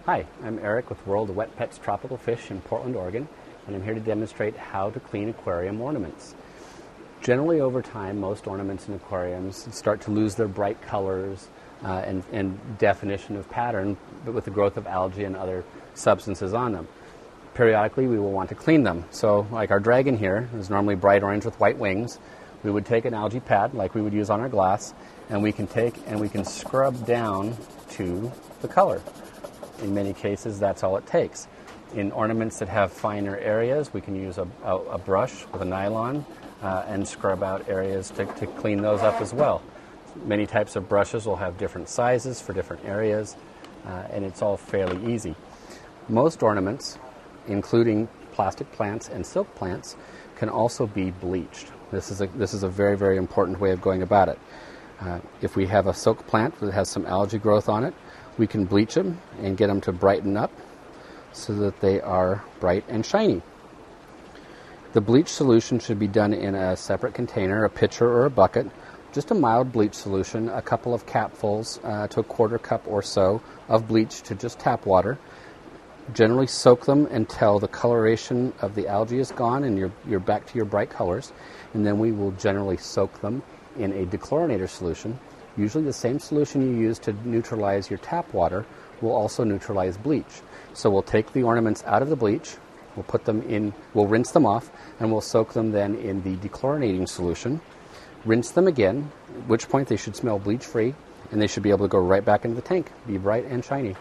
Hi, I'm Eric with World of Wet Pets Tropical Fish in Portland, Oregon, and I'm here to demonstrate how to clean aquarium ornaments. Generally over time, most ornaments in aquariums start to lose their bright colors and definition of pattern, but with the growth of algae and other substances on them. Periodically, we will want to clean them. So like our dragon here is normally bright orange with white wings. We would take an algae pad like we would use on our glass, and we can scrub down to the color. In many cases, that's all it takes. In ornaments that have finer areas, we can use a brush with a nylon and scrub out areas to clean those up as well. Many types of brushes will have different sizes for different areas, and it's all fairly easy. Most ornaments, including plastic plants and silk plants, can also be bleached. This is a very, very important way of going about it. If we have a silk plant that has some algae growth on it, we can bleach them and get them to brighten up so that they are bright and shiny. The bleach solution should be done in a separate container, a pitcher or a bucket. Just a mild bleach solution, a couple of capfuls to a quarter cup or so of bleach to just tap water. Generally soak them until the coloration of the algae is gone and you're back to your bright colors. And then we will generally soak them in a dechlorinator solution. Usually the same solution you use to neutralize your tap water will also neutralize bleach. So we'll take the ornaments out of the bleach, we'll rinse them off, and we'll soak them then in the dechlorinating solution. Rinse them again, at which point they should smell bleach-free, and they should be able to go right back into the tank, be bright and shiny.